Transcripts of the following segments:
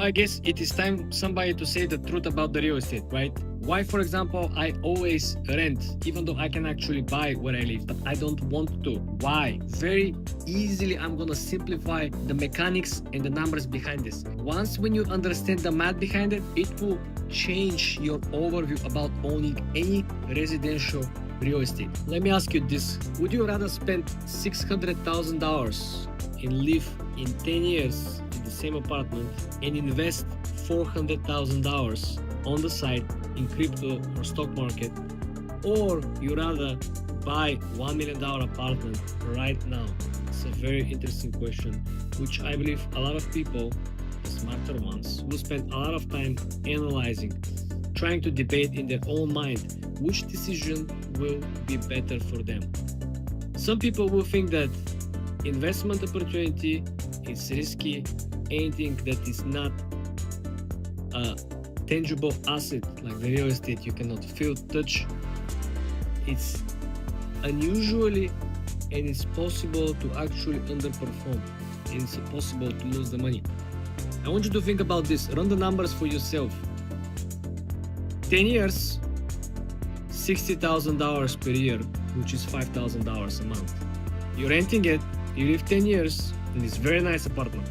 I guess it is time somebody to say the truth about the real estate, right? Why, for example, I always rent, even though I can actually buy where I live, but I don't want to. Why? Very easily, I'm gonna simplify the mechanics and the numbers behind this. Once when you understand the math behind it, it will change your overview about owning any residential real estate. Let me ask you this. Would you rather spend $600,000 and live in 10 years in the same apartment and invest $400,000 on the side in crypto or stock market, or you rather buy $1 million apartment right now? It's a very interesting question, which I believe a lot of people, the smarter ones, will spend a lot of time analyzing, trying to debate in their own mind which decision will be better for them. Some people will think that investment opportunity is risky. Anything that is not a tangible asset like the real estate you cannot feel, touch, it's unusually and it's possible to actually underperform, and it's possible to lose the money. I want you to think about this. Run the numbers for yourself. 10 years, $60,000 per year, which is $5,000 a month. You're renting it, you live 10 years in this very nice apartment.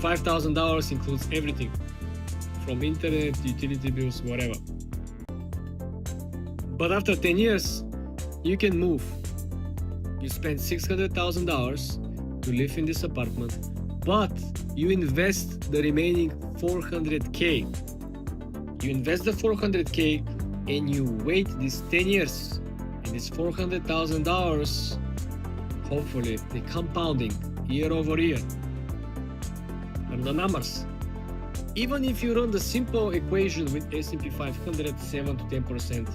$5,000 includes everything from internet, utility bills, whatever. But after 10 years, you can move. You spend $600,000 to live in this apartment, but you invest the remaining $400K. You invest the $400K and you wait these 10 years, and this $400,000, hopefully, the compounding year over year. And the numbers. Even if you run the simple equation with S&P 500, 7 to 10%,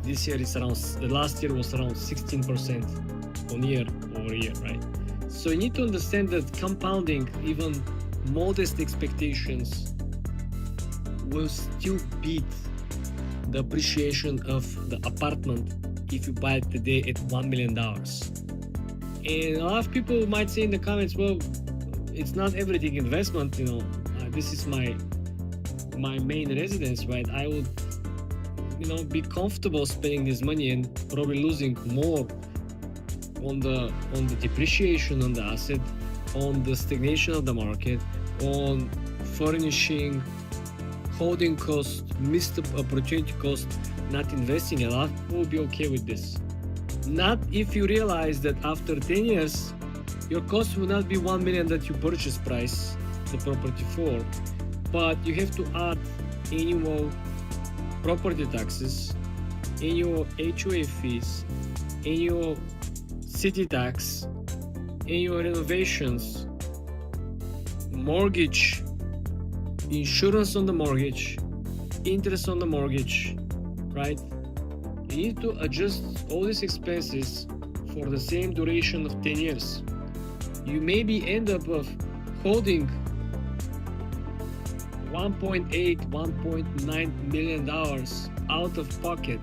this year is around, the last year was around 16% on year over year, right? So you need to understand that compounding, even modest expectations, will still beat the appreciation of the apartment if you buy it today at $1 million. And a lot of people might say in the comments, well, it's not everything investment, this is my main residence, right? I would, be comfortable spending this money and probably losing more on the depreciation on the asset, on the stagnation of the market, on furnishing, holding cost, missed opportunity cost, not investing. A lot will be okay with this. Not if you realize that after 10 years, your cost will not be $1 million that you purchase price the property for, but you have to add annual property taxes, annual HOA fees, annual city tax, annual renovations, mortgage, insurance on the mortgage, interest on the mortgage, right? You need to adjust all these expenses for the same duration of 10 years. You maybe end up holding $1.8, $1.9 million out of pocket,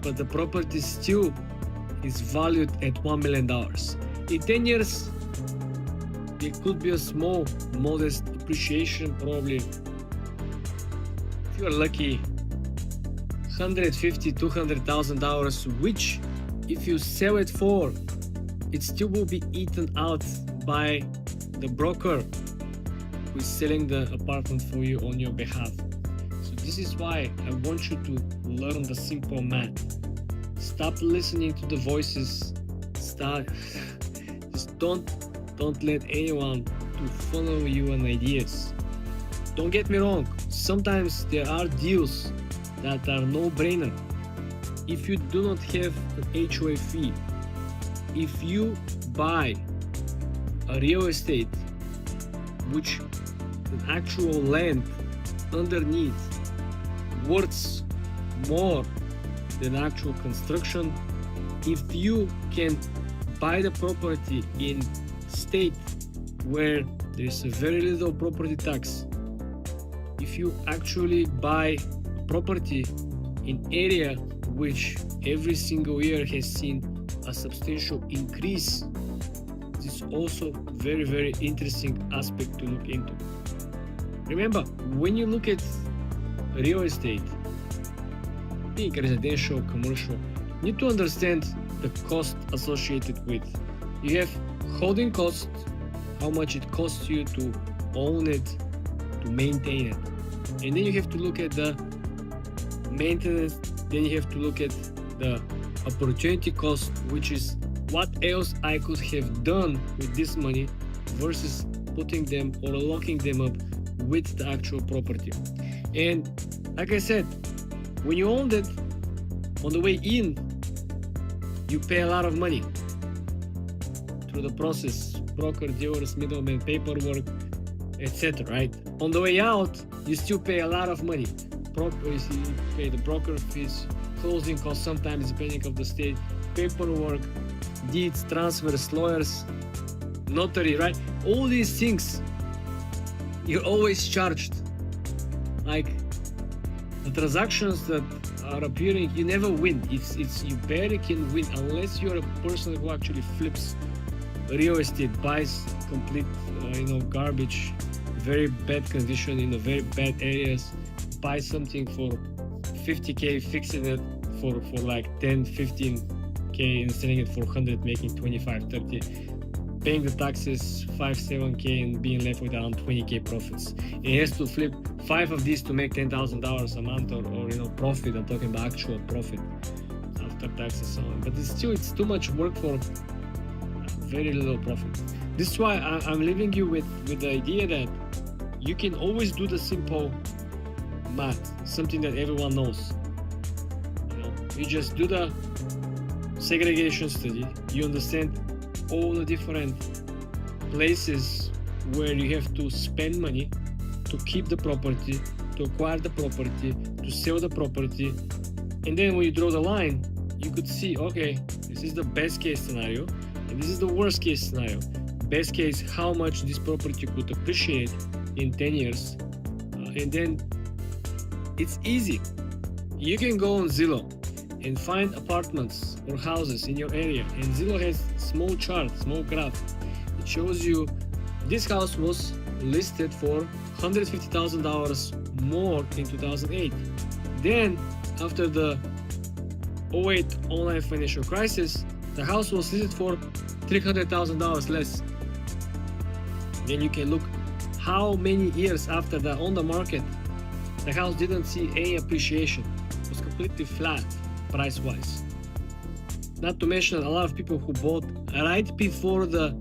but the property still is valued at $1 million. In 10 years, it could be a small, modest appreciation, probably, if you're lucky, $150,000, $200,000, which if you sell it for, it still will be eaten out by the broker who is selling the apartment for you on your behalf. So this is why I want you to learn the simple math. Stop listening to the voices. Just don't let anyone to follow you on ideas. Don't get me wrong, sometimes there are deals that are no-brainer. If you do not have an HOA fee, if you buy a real estate which an actual land underneath worth more than actual construction, if you can buy the property in state where there is a very little property tax, if you actually buy property in area which every single year has seen a substantial increase, this is also very interesting aspect to look into. Remember, when you look at real estate, being residential, commercial, you need to understand the cost associated with. You have holding cost, how much it costs you to own it, to maintain it. And then you have to look at the maintenance, then you have to look at the opportunity cost, which is what else I could have done with this money versus putting them or locking them up with the actual property. And like I said, when you own it, on the way in, you pay a lot of money through the process, broker, dealers, middlemen, paperwork, etc. Right? On the way out, you still pay a lot of money. You pay the broker fees, closing costs sometimes depending on the state, paperwork, deeds, transfers, lawyers, notary, right? All these things, you're always charged. Like the transactions that are appearing, you never win. It's you barely can win unless you're a person who actually flips real estate, buys complete garbage, very bad condition in a very bad areas, buy something for 50k, fixing it for like 10, 15k and selling it for 100, making 25, 30, paying the taxes 5, 7k and being left with around 20k profits. It has to flip 5 of these to make $10,000 a month or profit. I'm talking about actual profit after taxes and so on. But it's too much work for very little profit. This is why I'm leaving you with the idea that you can always do the simple math, something that everyone knows. You just do the segregation study. You understand all the different places where you have to spend money to keep the property, to acquire the property, to sell the property. And then when you draw the line, you could see, okay, this is the best case scenario and this is the worst case scenario. Best case, how much this property could appreciate in 10 years. And then it's easy. You can go on Zillow and find apartments or houses in your area. And Zillow has small chart, small graph. It shows you this house was listed for $150,000 more in 2008. Then after the 08 online financial crisis, the house was listed for $300,000 less. Then you can look how many years after that on the market, the house didn't see any appreciation. It was completely flat price-wise. Not to mention a lot of people who bought right before the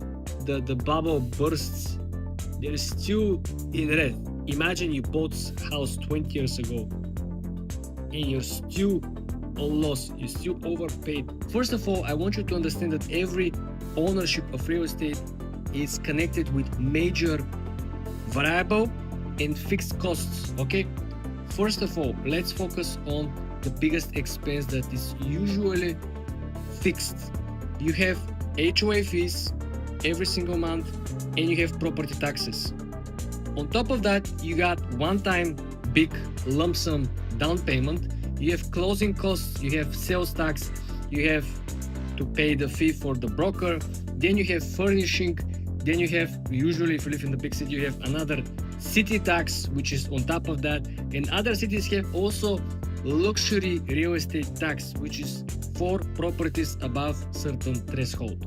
bubble bursts, they're still in red. Imagine you bought house 20 years ago and you're still on loss, you still overpaid. First of all, I want you to understand that every ownership of real estate is connected with major variable and fixed costs, okay? First of all, let's focus on the biggest expense that is usually fixed. You have HOA fees every single month and you have property taxes. On top of that, you got one-time big lump sum down payment. You have closing costs, you have sales tax, you have to pay the fee for the broker, then you have furnishing, then you have, usually if you live in the big city, you have another city tax which is on top of that, and other cities have also luxury real estate tax which is for properties above certain threshold.